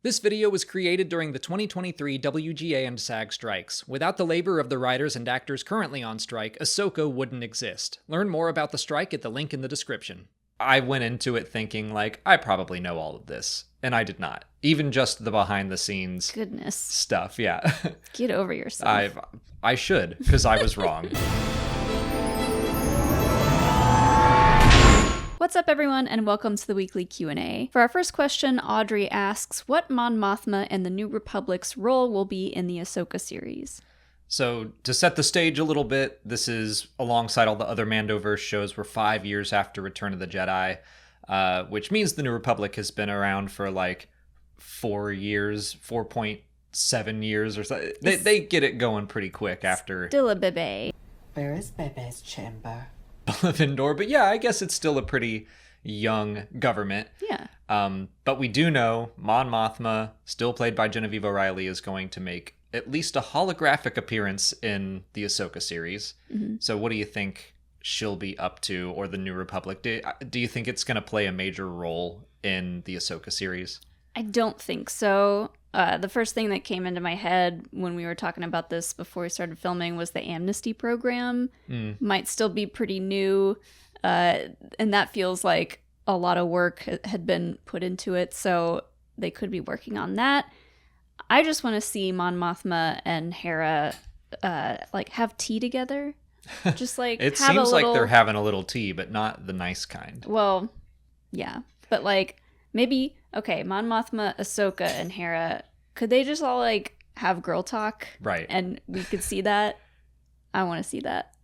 This video was created during the 2023 WGA and SAG strikes. Without the labor of the writers and actors currently on strike, Ahsoka wouldn't exist. Learn more about the strike at the link in the description. I went into it thinking, I probably know all of this. And I did not. Even just the behind-the-scenes Goodness. stuff, yeah. Get over yourself. I should, because I was wrong. What's up, everyone, and welcome to the weekly Q&A. For our first question, Audrey asks, what Mon Mothma and the New Republic's role will be in the Ahsoka series? So, to set the stage a little bit, this is alongside all the other Mandoverse shows. We're 5 years after Return of the Jedi, which means the New Republic has been around for 4 years, 4.7 years or so. They get it going pretty quick after. Still a bebe. Where is Bebe's chamber? Endor, but yeah, I guess it's still a pretty young government. Yeah. But we do know Mon Mothma, still played by Genevieve O'Reilly, is going to make at least a holographic appearance in the Ahsoka series. Mm-hmm. So what do you think she'll be up to, or the New Republic? Do you think it's going to play a major role in the Ahsoka series? I don't think so. The first thing that came into my head when we were talking about this before we started filming was the amnesty program. Might still be pretty new, and that feels like a lot of work had been put into it, so they could be working on that. I just want to see Mon Mothma and Hera have tea together. Just it seems like they're having a little tea, but not the nice kind. Well, yeah, but maybe, okay, Mon Mothma, Ahsoka, and Hera, could they just all have girl talk? Right. And we could see that. I want to see that.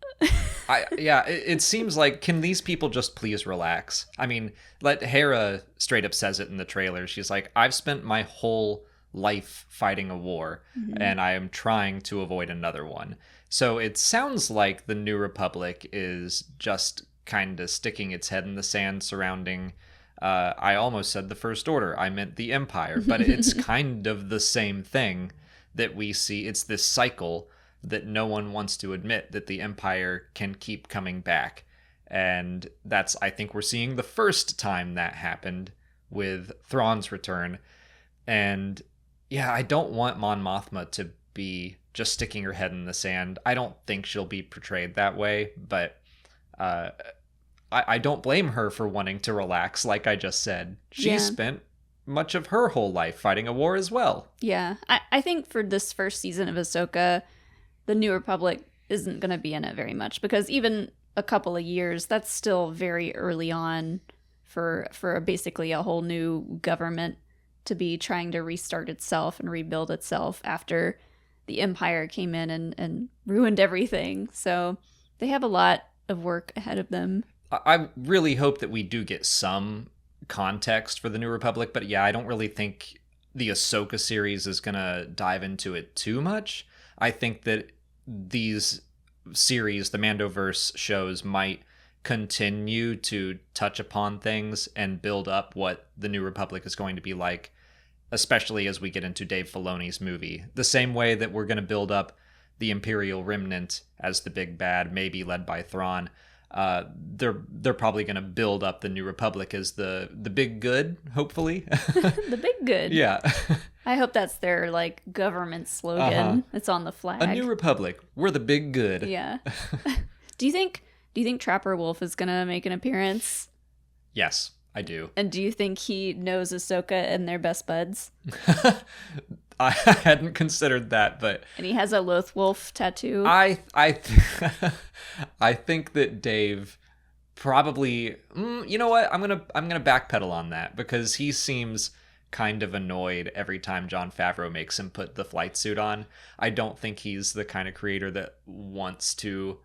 It seems like, can these people just please relax? I mean, Hera straight up says it in the trailer. She's like, I've spent my whole life fighting a war, and I am trying to avoid another one. So it sounds like the New Republic is just kind of sticking its head in the sand surrounding... I almost said the First Order. I meant the Empire. But it's kind of the same thing that we see. It's this cycle that no one wants to admit, that the Empire can keep coming back. And I think we're seeing the first time that happened with Thrawn's return. And yeah, I don't want Mon Mothma to be just sticking her head in the sand. I don't think she'll be portrayed that way, but... I don't blame her for wanting to relax, like I just said. She spent much of her whole life fighting a war as well. Yeah. I think for this first season of Ahsoka, the New Republic isn't going to be in it very much, because even a couple of years, that's still very early on for basically a whole new government to be trying to restart itself and rebuild itself after the Empire came in and ruined everything. So they have a lot of work ahead of them. I really hope that we do get some context for the New Republic, but yeah, I don't really think the Ahsoka series is going to dive into it too much. I think that these series, the Mandoverse shows, might continue to touch upon things and build up what the New Republic is going to be like, especially as we get into Dave Filoni's movie. The same way that we're going to build up the Imperial Remnant as the big bad, maybe led by Thrawn. They're probably going to build up the New Republic as the big good, hopefully. The big good. Yeah. I hope that's their government slogan. It's on the flag. A New Republic. We're the big good. Yeah. Do you think Trapper Wolf is going to make an appearance? Yes, I do. And do you think he knows Ahsoka and they're best buds? I hadn't considered that, but... And he has a Loth Wolf tattoo. I think that Dave probably... you know what? I'm gonna backpedal on that, because he seems kind of annoyed every time Jon Favreau makes him put the flight suit on. I don't think he's the kind of creator that wants to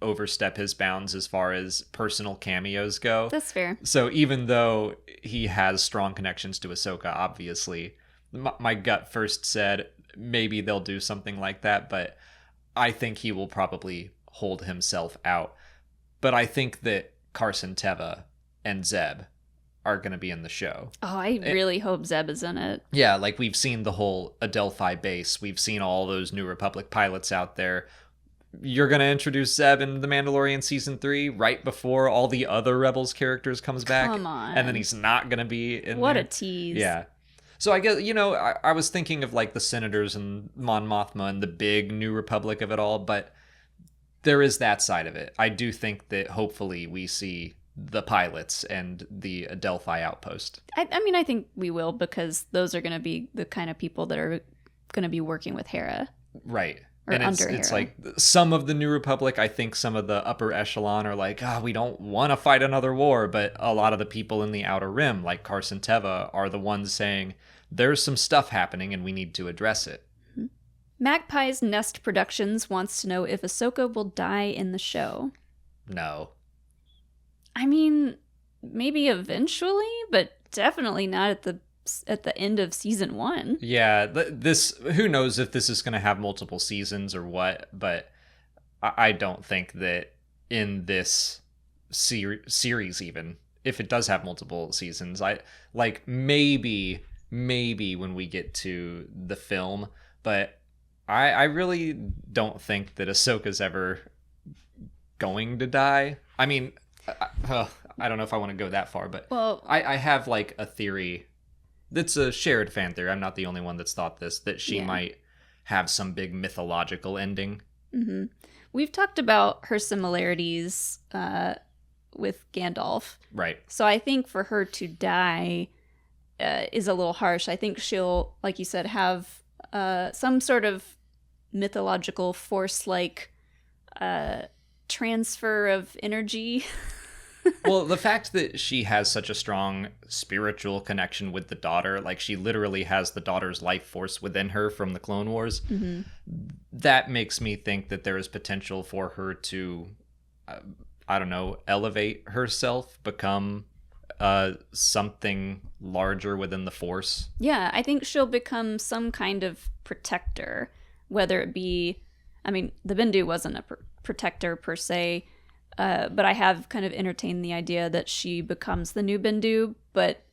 overstep his bounds as far as personal cameos go. That's fair. So even though he has strong connections to Ahsoka, obviously... My gut first said maybe they'll do something like that, but I think he will probably hold himself out. But I think that Carson Teva and Zeb are going to be in the show. Oh, I really hope Zeb is in it. Yeah, we've seen the whole Adelphi base. We've seen all those New Republic pilots out there. You're going to introduce Zeb in The Mandalorian Season 3 right before all the other Rebels characters comes back? Come on. And then he's not going to be in What there? a tease. Yeah. So I guess, I was thinking of like the Senators and Mon Mothma and the big New Republic of it all, but there is that side of it. I do think that hopefully we see the pilots and the Adelphi outpost. I mean, I think we will, because those are going to be the kind of people that are going to be working with Hera. Right. Or and under it's Hera. like some of the New Republic, I think some of the upper echelon are like, we don't want to fight another war. But a lot of the people in the Outer Rim, like Carson Teva, are the ones saying there's some stuff happening and we need to address it. Magpie's Nest Productions wants to know if Ahsoka will die in the show. No. I mean, maybe eventually, but definitely not at the end of season 1. Yeah, who knows if this is going to have multiple seasons or what, but I don't think that in this series, even if it does have multiple seasons, maybe when we get to the film, but I really don't think that Ahsoka's ever going to die. I mean, I don't know if I want to go that far, but I have like a theory. That's a shared fan theory. I'm not the only one that's thought this, that she might have some big mythological ending. Mm-hmm. We've talked about her similarities with Gandalf. Right. So I think for her to die is a little harsh. I think she'll, like you said, have some sort of mythological force-like transfer of energy. Well, the fact that she has such a strong spiritual connection with the daughter, like she literally has the daughter's life force within her from the Clone Wars, that makes me think that there is potential for her to, elevate herself, become something larger within the Force. Yeah, I think she'll become some kind of protector, whether it be, I mean, the Bendu wasn't a protector per se, but I have kind of entertained the idea that she becomes the new Bendu, but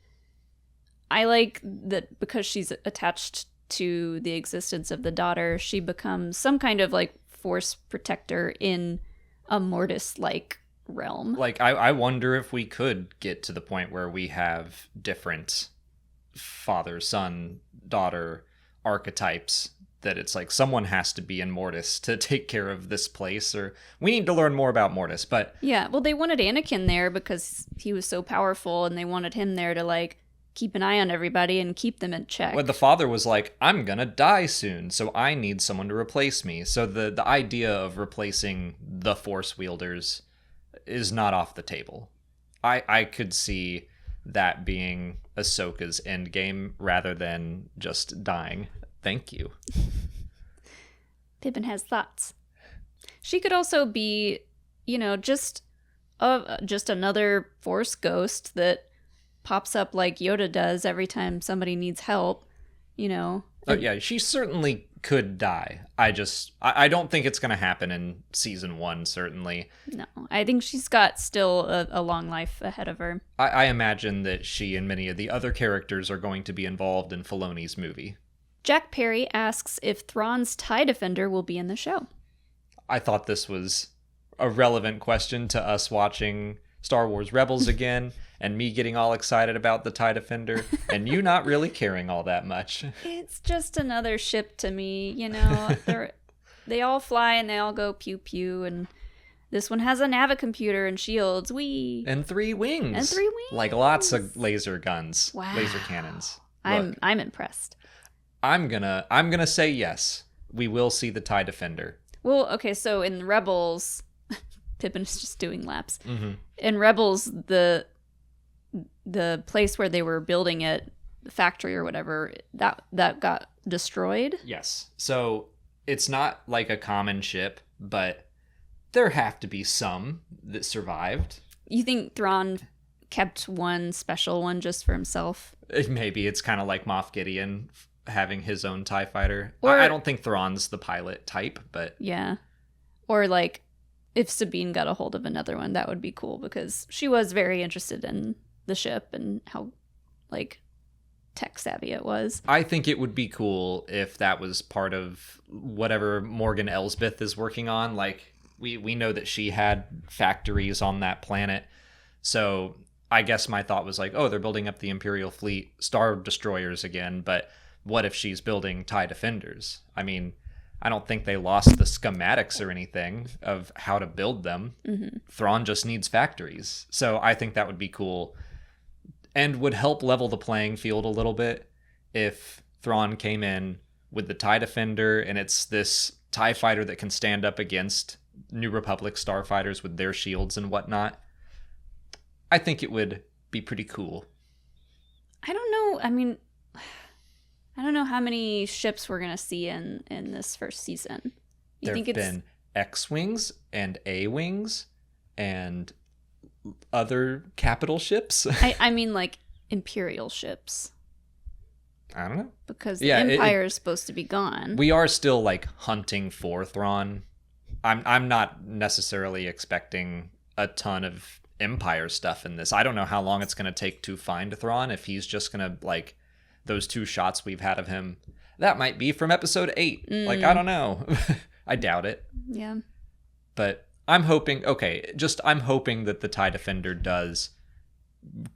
I like that because she's attached to the existence of the daughter, she becomes some kind of like force protector in a Mortis-like realm. Like, I wonder if we could get to the point where we have different father, son, daughter archetypes, that it's like someone has to be in Mortis to take care of this place, or we need to learn more about Mortis. But yeah, well, they wanted Anakin there because he was so powerful, and they wanted him there to like keep an eye on everybody and keep them in check. Well, the father was like, I'm gonna die soon, so I need someone to replace me. So the idea of replacing the Force wielders is not off the table. I could see that being Ahsoka's endgame rather than just dying. Thank you. Pippin has thoughts. She could also be, just another Force ghost that pops up like Yoda does every time somebody needs help, Oh, yeah, she certainly could die. I don't think it's going to happen in season 1, certainly. No, I think she's got still a long life ahead of her. I imagine that she and many of the other characters are going to be involved in Filoni's movie. Jack Perry asks if Thrawn's TIE Defender will be in the show. I thought this was a relevant question to us watching Star Wars Rebels again, and me getting all excited about the TIE Defender, and you not really caring all that much. It's just another ship to me, They all fly and they all go pew pew, and this one has a navicomputer and shields. Wee. And 3 wings. Like lots of laser guns. Wow. Laser cannons. I'm impressed. I'm gonna say yes. We will see the TIE Defender. Well, okay, so in Rebels, Pippin's just doing laps. Mm-hmm. In Rebels, the place where they were building it, the factory or whatever, that got destroyed. Yes. So it's not like a common ship, but there have to be some that survived. You think Thrawn kept one special one just for himself? Maybe it's kind of like Moff Gideon having his own TIE fighter. Or, I don't think Thrawn's the pilot type, but... Yeah. Or like, if Sabine got a hold of another one, that would be cool, because she was very interested in the ship and how, like, tech savvy it was. I think it would be cool if that was part of whatever Morgan Elsbeth is working on. Like, we know that she had factories on that planet, so I guess my thought was like, oh, they're building up the Imperial fleet Star Destroyers again, but what if she's building TIE Defenders? I mean, I don't think they lost the schematics or anything of how to build them. Thrawn just needs factories. So I think that would be cool and would help level the playing field a little bit if Thrawn came in with the TIE Defender and it's this TIE fighter that can stand up against New Republic starfighters with their shields and whatnot. I think it would be pretty cool. I don't know. I mean, I don't know how many ships we're gonna see in this first season. There have been X-wings and A-wings and other capital ships. I mean, like Imperial ships. I don't know. Because the Empire is supposed to be gone. We are still like hunting for Thrawn. I'm not necessarily expecting a ton of Empire stuff in this. I don't know how long it's going to take to find Thrawn. If he's just going to, like, those 2 shots we've had of him, that might be from episode 8. Like, I don't know. I doubt it. Yeah. But I'm hoping that the TIE Defender does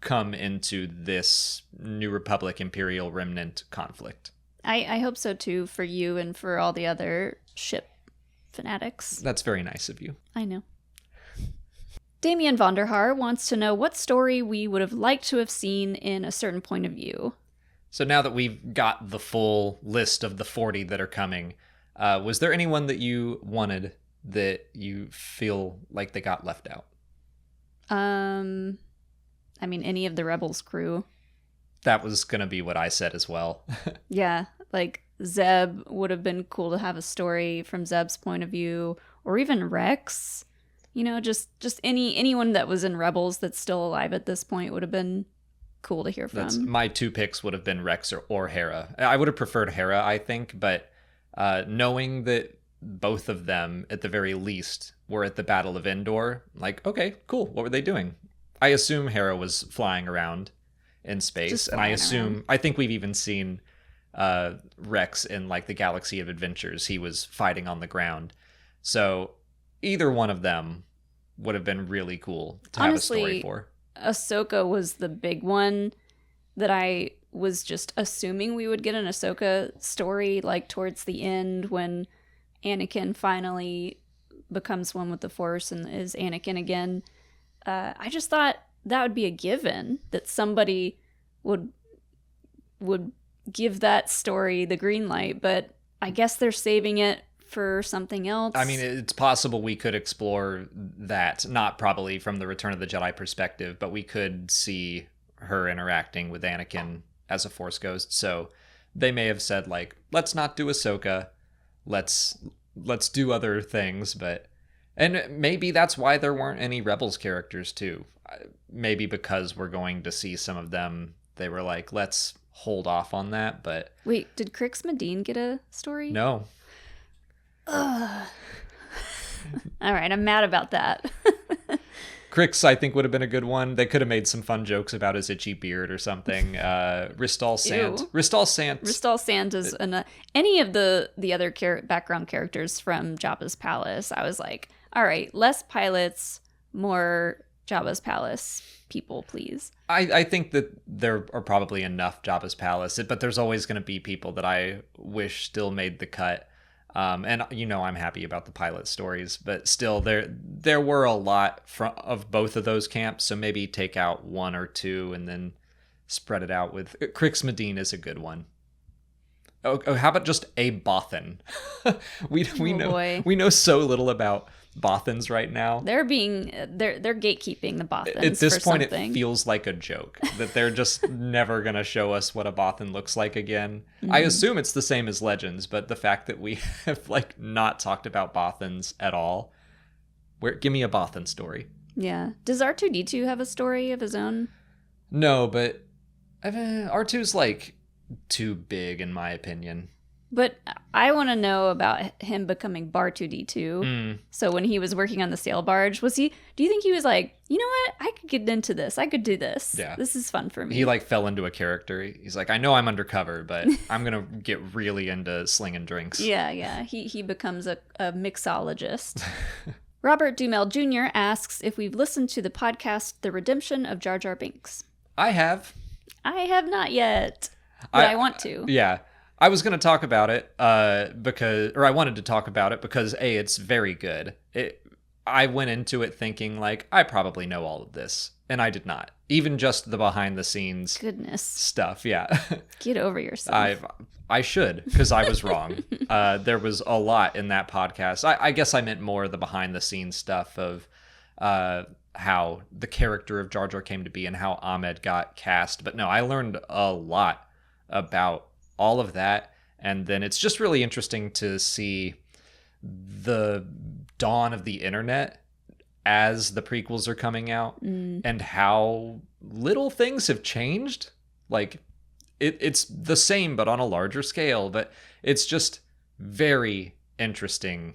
come into this New Republic Imperial Remnant conflict. I hope so too, for you and for all the other ship fanatics. That's very nice of you. I know. Damien Vonderhaar wants to know what story we would have liked to have seen in a certain point of view. So now that we've got the full list of the 40 that are coming, was there anyone that you wanted that you feel like they got left out? I mean, any of the Rebels crew. That was going to be what I said as well. Yeah, like Zeb would have been cool to have a story from Zeb's point of view, or even Rex. You know, just anyone that was in Rebels that's still alive at this point would have been cool to hear from. My 2 picks would have been Rex or Hera. I would have preferred Hera, I think, but knowing that both of them, at the very least, were at the Battle of Endor, like, okay, cool, what were they doing? I assume Hera was flying around in space, and I think we've even seen Rex in, like, the Galaxy of Adventures. He was fighting on the ground. So either one of them would have been really cool to have a story for. Ahsoka was the big one that I was just assuming we would get an Ahsoka story, like towards the end when Anakin finally becomes one with the Force and is Anakin again. I just thought that would be a given, that somebody would give that story the green light, but I guess they're saving it for something else. I mean, it's possible we could explore that, not probably from the Return of the Jedi perspective, but we could see her interacting with Anakin as a Force ghost. So they may have said, like, let's not do Ahsoka, let's do other things. And maybe that's why there weren't any Rebels characters too. Maybe because we're going to see some of them, they were like, let's hold off on that. But wait, did Crix Medine get a story? No. Ugh. All right, I'm mad about that. Crix, I think, would have been a good one. They could have made some fun jokes about his itchy beard or something. Ristal Sant. Ristal Sant is any of the other background characters from Jabba's palace. I was like, all right, less pilots, more Jabba's palace people, please. I think that there are probably enough Jabba's palace, but there's always going to be people that I wish still made the cut. And you know, I'm happy about the pilot stories, but still there were a lot of both of those camps. So maybe take out 1 or 2 and then spread it out with Crix Medine is a good one. Oh, how about just a Bothan? we know so little about Bothans right now. They're gatekeeping the Bothans. At this point, something. It feels like a joke that they're just never gonna show us what a Bothan looks like again. Mm-hmm. I assume it's the same as Legends, but the fact that we have like not talked about Bothans at all, give me a Bothan story. Yeah. Does R2-D2 have a story of his own? No, but R2's like too big in my opinion. But I want to know about him becoming Bar-2-D2. So when he was working on the sail barge, do you think he was like, you know what? I could get into this. I could do this. Yeah. This is fun for me. He like fell into a character. He's like, I know I'm undercover, but I'm going to get really into slinging drinks. Yeah. He becomes a mixologist. Robert Dumel Jr. asks if we've listened to the podcast The Redemption of Jar Jar Binks. I have. I have not yet, but I want to. Yeah. I was going to talk about it I wanted to talk about it because A, it's very good. I went into it thinking like, I probably know all of this, and I did not. Even just the behind the scenes stuff. Yeah. Get over yourself. I should, because I was wrong. There was a lot in that podcast. I guess I meant more the behind the scenes stuff of how the character of Jar Jar came to be and how Ahmed got cast. But no, I learned a lot about all of that. And then it's just really interesting to see the dawn of the internet as the prequels are coming out and how little things have changed. Like, it's the same, but on a larger scale. But it's just very interesting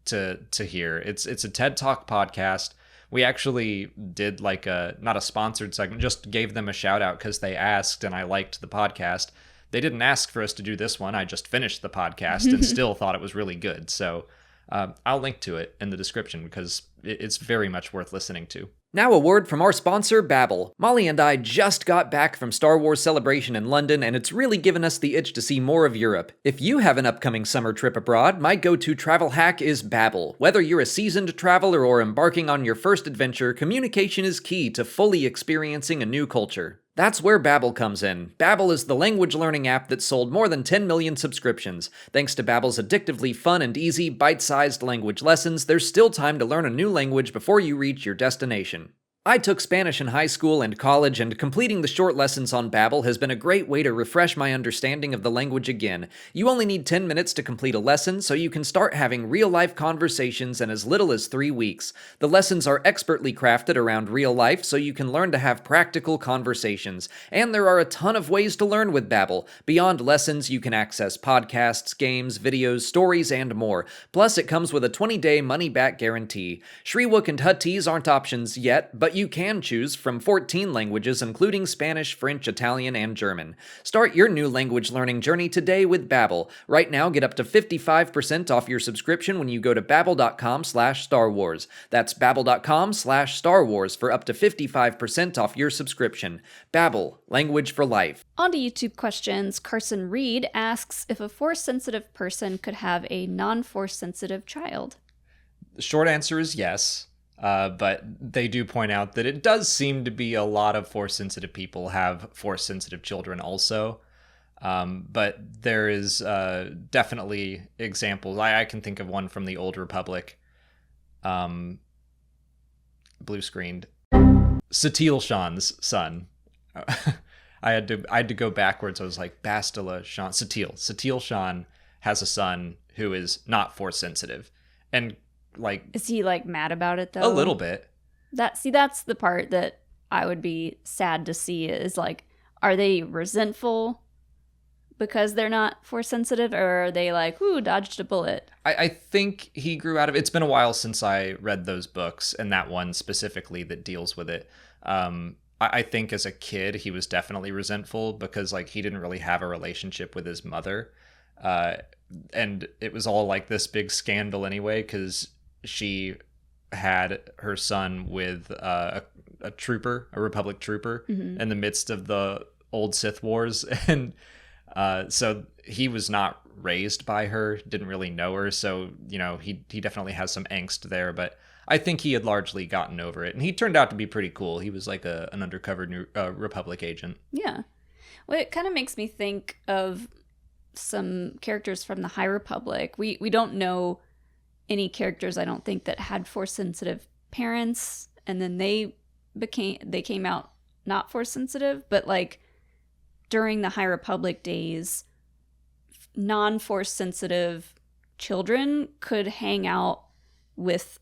to hear. It's a TED Talk podcast. We actually did like not a sponsored segment, just gave them a shout out because they asked and I liked the podcast. They didn't ask for us to do this one. I just finished the podcast and still thought it was really good. So I'll link to it in the description because it's very much worth listening to. Now a word from our sponsor, Babbel. Molly and I just got back from Star Wars Celebration in London, and it's really given us the itch to see more of Europe. If you have an upcoming summer trip abroad, my go-to travel hack is Babbel. Whether you're a seasoned traveler or embarking on your first adventure, communication is key to fully experiencing a new culture. That's where Babbel comes in. Babbel is the language learning app that sold more than 10 million subscriptions. Thanks to Babbel's addictively fun and easy, bite-sized language lessons, there's still time to learn a new language before you reach your destination. I took Spanish in high school and college, and completing the short lessons on Babbel has been a great way to refresh my understanding of the language again. You only need 10 minutes to complete a lesson, so you can start having real-life conversations in as little as 3 weeks. The lessons are expertly crafted around real life, so you can learn to have practical conversations. And there are a ton of ways to learn with Babbel. Beyond lessons, you can access podcasts, games, videos, stories, and more. Plus, it comes with a 20-day money-back guarantee. Shriwook and Huttese aren't options yet, but you can choose from 14 languages, including Spanish, French, Italian, and German. Start your new language learning journey today with Babbel. Right now, get up to 55% off your subscription when you go to babbel.com/Star Wars. That's babbel.com/Star Wars for up to 55% off your subscription. Babbel, language for life. On to YouTube questions. Carson Reed asks if a Force-sensitive person could have a non-Force-sensitive child. The short answer is yes. But they do point out that it does seem to be a lot of Force-sensitive people have Force-sensitive children also. But there is definitely examples. I can think of one from the Old Republic. Blue screened. Satele Shan's son. I had to go backwards. I was like, Bastila Shan. Satele Shan has a son who is not Force-sensitive. And like, is he like mad about it though? A little bit. That's the part that I would be sad to see is like, are they resentful because they're not Force sensitive, or are they like, ooh, dodged a bullet? I think he grew out of it. It's been a while since I read those books, and that one specifically that deals with it. I think as a kid he was definitely resentful because like he didn't really have a relationship with his mother, and it was all like this big scandal anyway because she had her son with a trooper, a Republic trooper, in the midst of the old Sith Wars. And so he was not raised by her, didn't really know her. So, you know, he definitely has some angst there. But I think he had largely gotten over it. And he turned out to be pretty cool. He was like an undercover Republic agent. Yeah. Well, it kind of makes me think of some characters from the High Republic. We don't know any characters, I don't think, that had Force-sensitive parents, and then they came out not Force-sensitive, but like during the High Republic days, non-Force-sensitive children could hang out with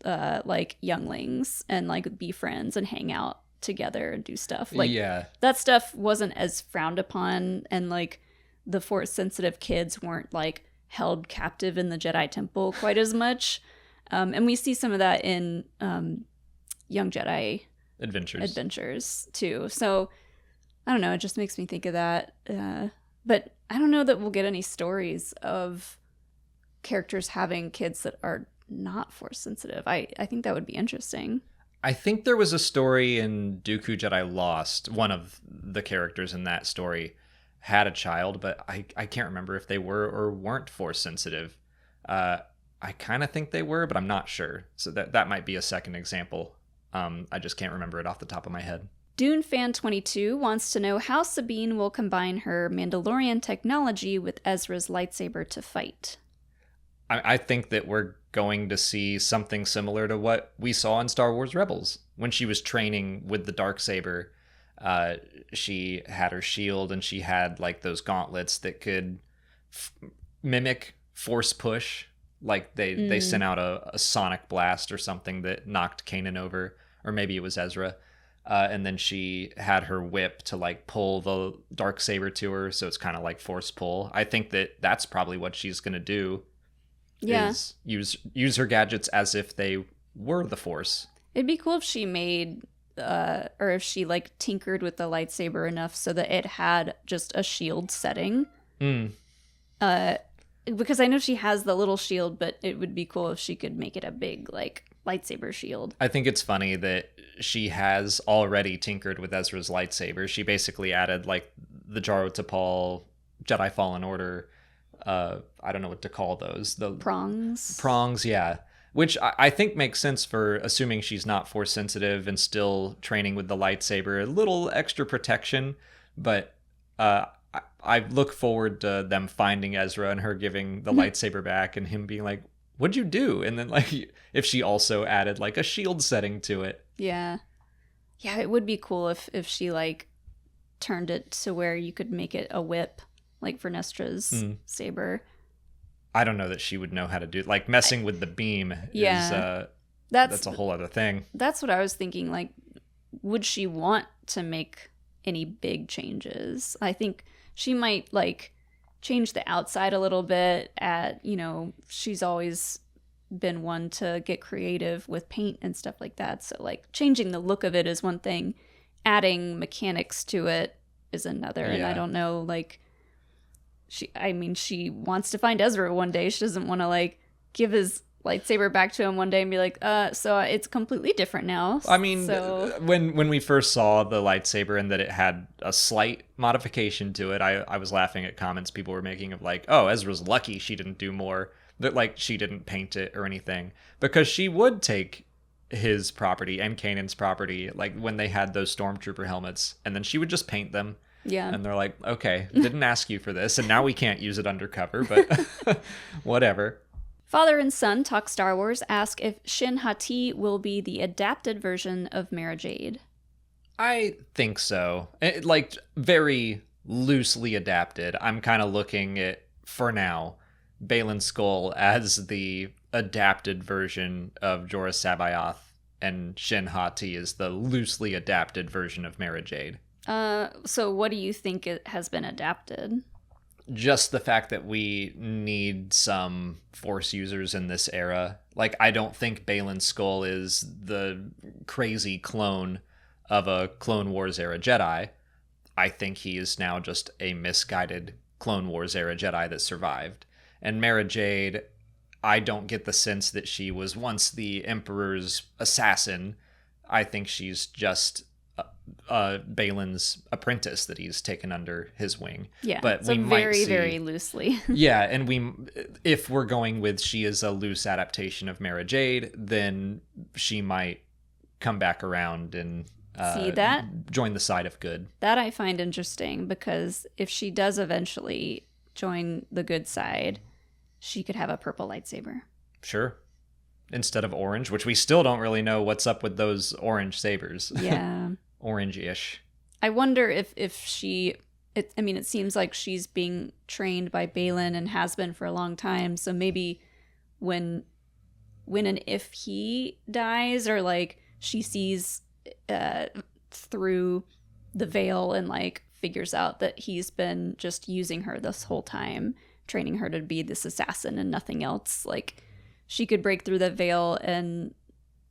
like younglings and like be friends and hang out together and do stuff. Like, yeah, that stuff wasn't as frowned upon, and like the Force-sensitive kids weren't like held captive in the Jedi Temple quite as much. And we see some of that in Young Jedi Adventures too. So I don't know, it just makes me think of that. But I don't know that we'll get any stories of characters having kids that are not force sensitive. I think that would be interesting. I think there was a story in Dooku Jedi Lost. One of the characters in that story had a child, but I can't remember if they were or weren't force sensitive. I kind of think they were, but I'm not sure. So that might be a second example. I just can't remember it off the top of my head. Dune Fan 22 wants to know how Sabine will combine her Mandalorian technology with Ezra's lightsaber to fight. I think that we're going to see something similar to what we saw in Star Wars Rebels. When she was training with the darksaber, she had her shield and she had like those gauntlets that could mimic force push. Like they sent out a sonic blast or something that knocked Kanan over, or maybe it was Ezra. And then she had her whip to like pull the darksaber to her, so it's kind of like force pull. I think that's probably what she's going to do. Yeah. Is use her gadgets as if they were the Force. It'd be cool if she made, or if she like tinkered with the lightsaber enough so that it had just a shield setting. Because I know she has the little shield, but it would be cool if she could make it a big like lightsaber shield. I think it's funny that she has already tinkered with Ezra's lightsaber. She basically added like the Jaro Tapal Jedi Fallen Order. I don't know what to call those. The prongs, yeah. Which I think makes sense for assuming she's not force sensitive and still training with the lightsaber. A little extra protection, but I look forward to them finding Ezra and her giving the lightsaber back and him being like, "What'd you do?" And then like if she also added like a shield setting to it. Yeah, it would be cool if she like turned it to where you could make it a whip. Like Vernestra's saber. I don't know that she would know how to do it. Like messing with the beam is that's a whole other thing. That's what I was thinking. Like, would she want to make any big changes? I think she might like change the outside a little bit. She's always been one to get creative with paint and stuff like that. So like changing the look of it is one thing. Adding mechanics to it is another. Yeah. And I don't know, like, she wants to find Ezra one day. She doesn't want to like give his lightsaber back to him one day and be like, so it's completely different now. I mean, when we first saw the lightsaber and that it had a slight modification to it, I was laughing at comments people were making of like, oh, Ezra's lucky she didn't do more, that like she didn't paint it or anything, because she would take his property and Kanan's property, like when they had those stormtrooper helmets, and then she would just paint them. Yeah. And they're like, okay, didn't ask you for this, and now we can't use it undercover, but whatever. Father and son talk Star Wars ask if Shinhati will be the adapted version of Mara Jade. I think so. Like, very loosely adapted. I'm kind of looking at, for now, Baylan Skoll as the adapted version of Jorah Sabayoth, and Shinhati is the loosely adapted version of Mara Jade. So what do you think it has been adapted? Just the fact that we need some Force users in this era. Like, I don't think Baylan Skoll is the crazy clone of a Clone Wars era Jedi. I think he is now just a misguided Clone Wars era Jedi that survived. And Mara Jade, I don't get the sense that she was once the Emperor's assassin. I think she's just Baylan's apprentice that he's taken under his wing. Yeah, but so we might see, very loosely. Yeah, and if we're going with she is a loose adaptation of Mara Jade, then she might come back around and join the side of good. That I find interesting, because if she does eventually join the good side, she could have a purple lightsaber. Sure. Instead of orange, which we still don't really know what's up with those orange sabers. Yeah. Orange-ish. I wonder if she... it seems like she's being trained by Baylan and has been for a long time, so maybe when and if he dies, or like she sees through the veil and like figures out that he's been just using her this whole time, training her to be this assassin and nothing else, like she could break through the veil and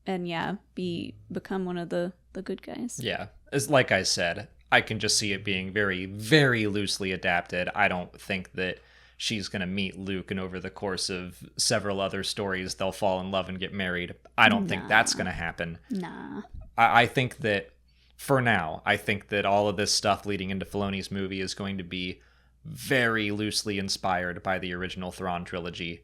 become one of the good guys. Yeah. As like I said, I can just see it being very, very loosely adapted. I don't think that she's going to meet Luke and over the course of several other stories, they'll fall in love and get married. I don't think that's going to happen. Nah. I think that for now, I think that all of this stuff leading into Filoni's movie is going to be very loosely inspired by the original Thrawn trilogy.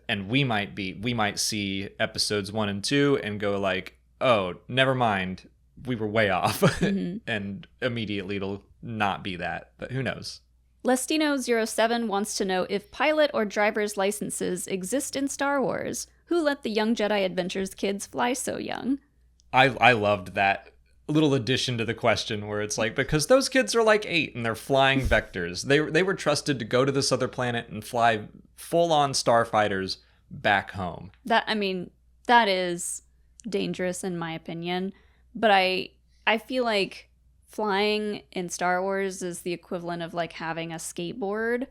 And we might see episodes 1 and 2 and go like, oh, never mind, we were way off. And immediately it'll not be that, but who knows? Lestino07 wants to know if pilot or driver's licenses exist in Star Wars. Who let the Young Jedi Adventures kids fly so young? I loved that little addition to the question where it's like, because those kids are like 8 and they're flying vectors. They were trusted to go to this other planet and fly full-on starfighters back home. That is dangerous in my opinion, but I feel like flying in Star Wars is the equivalent of like having a skateboard.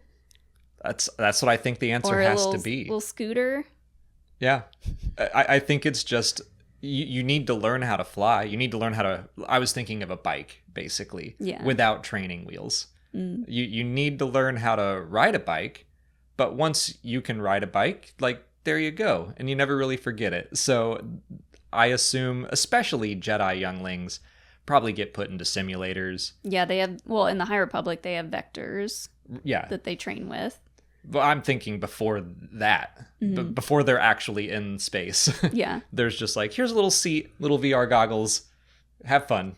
That's what I think the answer or has a to be. Little scooter. Yeah. I think it's just you need to learn how to fly. You need to learn how to... I was thinking of a bike, basically, without training wheels. You need to learn how to ride a bike, but once you can ride a bike, like, there you go, and you never really forget it. So I assume, especially Jedi younglings, probably get put into simulators. Yeah, they have... Well, in the High Republic, they have vectors that they train with. Well, I'm thinking before that, before they're actually in space. Yeah. There's just like, here's a little seat, little VR goggles, have fun.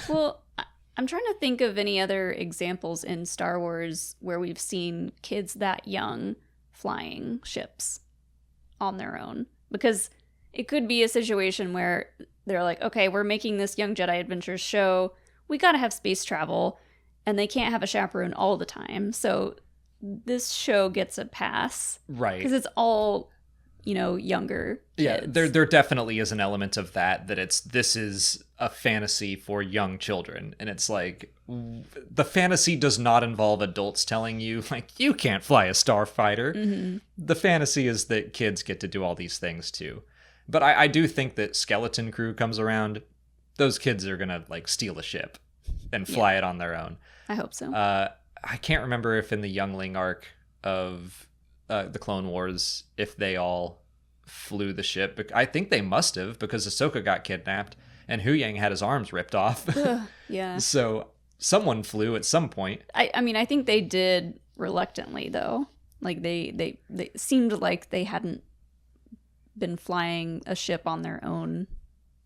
Well, I'm trying to think of any other examples in Star Wars where we've seen kids that young flying ships on their own. Because it could be a situation where they're like, okay, we're making this Young Jedi Adventures show. We got to have space travel, and they can't have a chaperone all the time. So this show gets a pass. Right. Because it's all, younger kids. Yeah, there definitely is an element of that this is a fantasy for young children. And it's like, the fantasy does not involve adults telling you, like, you can't fly a starfighter. The fantasy is that kids get to do all these things too. But I do think that Skeleton Crew comes around, those kids are going to, like, steal a ship and fly it on their own. I hope so. I can't remember if in the Youngling arc of the Clone Wars, if they all flew the ship. I think they must have, because Ahsoka got kidnapped and Huyang had his arms ripped off. Yeah. So someone flew at some point. I mean, I think they did reluctantly, though. Like, they seemed like they hadn't been flying a ship on their own,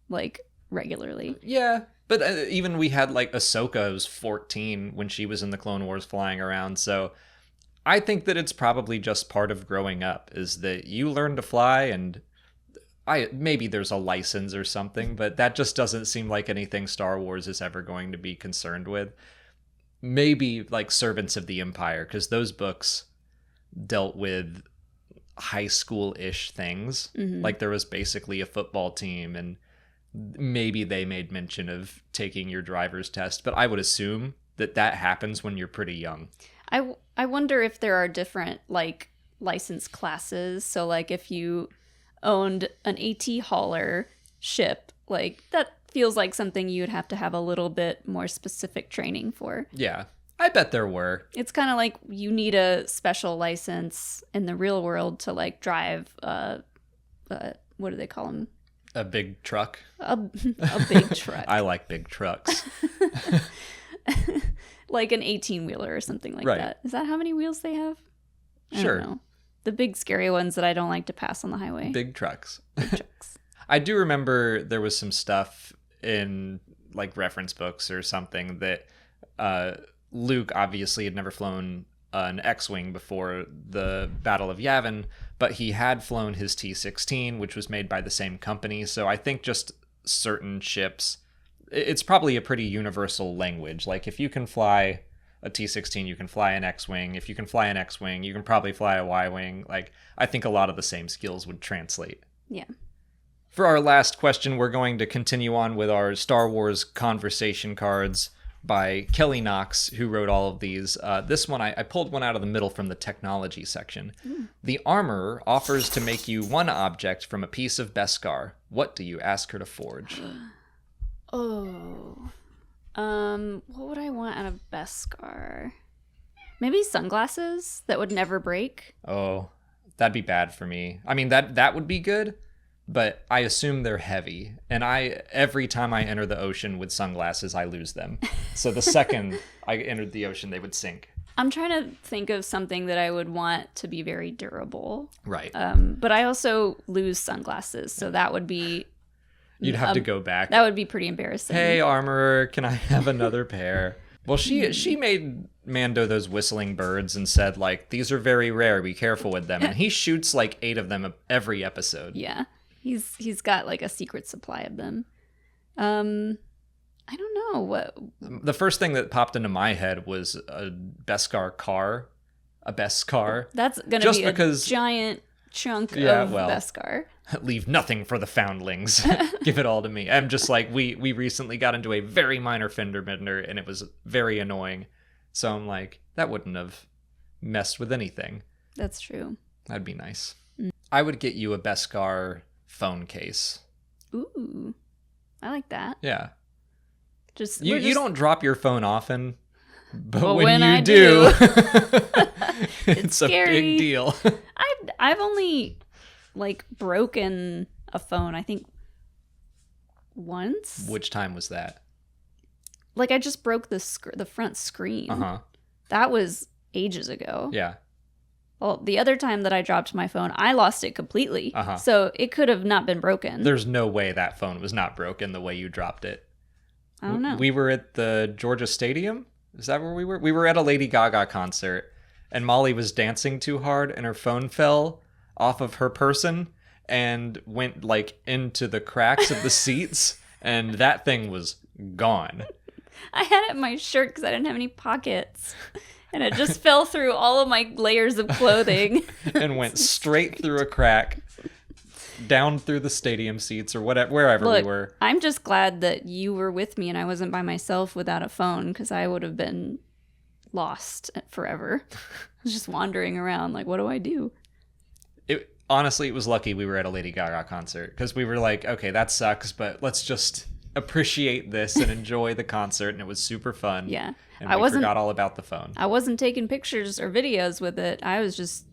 like, regularly. Yeah. But even we had, like, Ahsoka was 14 when she was in the Clone Wars flying around. So I think that it's probably just part of growing up, is that you learn to fly, and maybe there's a license or something, but that just doesn't seem like anything Star Wars is ever going to be concerned with. Maybe, like, Servants of the Empire, because those books dealt with high school-ish things. Like, there was basically a football team, and maybe they made mention of taking your driver's test, but I would assume that happens when you're pretty young. I wonder if there are different, like, license classes. So, like, if you owned an AT hauler ship, like, that feels like something you'd have to have a little bit more specific training for. Yeah, I bet there were. It's kind of like you need a special license in the real world to, like, drive what do they call them? A big truck. A big truck. I like big trucks. Like an 18-wheeler or something like that. Is that how many wheels they have? Sure. I don't know. The big scary ones that I don't like to pass on the highway. Big trucks. Big trucks. I do remember there was some stuff in, like, reference books or something that Luke obviously had never flown an X-Wing before the Battle of Yavin, but he had flown his T-16, which was made by the same company. So I think just certain ships, it's probably a pretty universal language. Like, if you can fly a T-16, you can fly an X-Wing. If you can fly an X-Wing, you can probably fly a Y-Wing. Like, I think a lot of the same skills would translate. Yeah. For our last question, we're going to continue on with our Star Wars conversation cards by Kelly Knox, who wrote all of these. This one, I pulled one out of the middle from the technology section. The armorer offers to make you one object from a piece of Beskar. What do you ask her to forge? What would I want out of Beskar? Maybe sunglasses that would never break. Oh, that'd be bad for me. I mean, that would be good, but I assume they're heavy. And every time I enter the ocean with sunglasses, I lose them. So the second I entered the ocean, they would sink. I'm trying to think of something that I would want to be very durable. Right. But I also lose sunglasses, so that would be... You'd have to go back. That would be pretty embarrassing. Hey, armorer, can I have another pair? Well, she made Mando those whistling birds and said, like, these are very rare. Be careful with them. And he shoots like 8 of them every episode. Yeah. He's got like a secret supply of them. I don't know what. The first thing that popped into my head was a Beskar car. A Beskar. That's going to be a giant chunk of Beskar. Leave nothing for the foundlings. Give it all to me. I'm just like, we recently got into a very minor fender bender and it was very annoying. So I'm like, that wouldn't have messed with anything. That's true. That'd be nice. I would get you a Beskar phone case. Ooh, I like that. Yeah. You don't drop your phone often, but well, when you I do, it's scary. A big deal. I've only like broken a phone, I think once. Which time was that? Like I just broke the front screen. Uh-huh. That was ages ago. Yeah. Well, the other time that I dropped my phone, I lost it completely. Uh-huh. So it could have not been broken. There's no way that phone was not broken the way you dropped it. I don't know. We were at the Georgia Stadium. Is that where we were? We were at a Lady Gaga concert, and Molly was dancing too hard, and her phone fell off of her person and went like into the cracks of the seats, and that thing was gone. I had it in my shirt because I didn't have any pockets. And it just fell through all of my layers of clothing. And went straight through a crack, down through the stadium seats or whatever, wherever we were. I'm just glad that you were with me and I wasn't by myself without a phone because I would have been lost forever. I was just wandering around like, what do I do? Honestly, it was lucky we were at a Lady Gaga concert because we were like, okay, that sucks, but let's just appreciate this and enjoy the concert, and it was super fun. Yeah. And we forgot all about the phone. I wasn't taking pictures or videos with it. I was just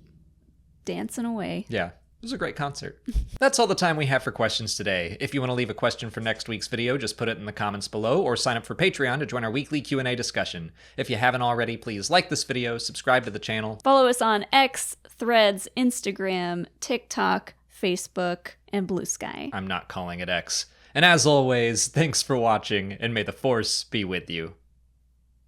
dancing away. Yeah. It was a great concert. That's all the time we have for questions today. If you want to leave a question for next week's video, just put it in the comments below or sign up for Patreon to join our weekly Q&A discussion. If you haven't already, please like this video, subscribe to the channel. Follow us on X, Threads, Instagram, TikTok, Facebook, and Blue Sky. I'm not calling it X. And as always, thanks for watching, and may the Force be with you.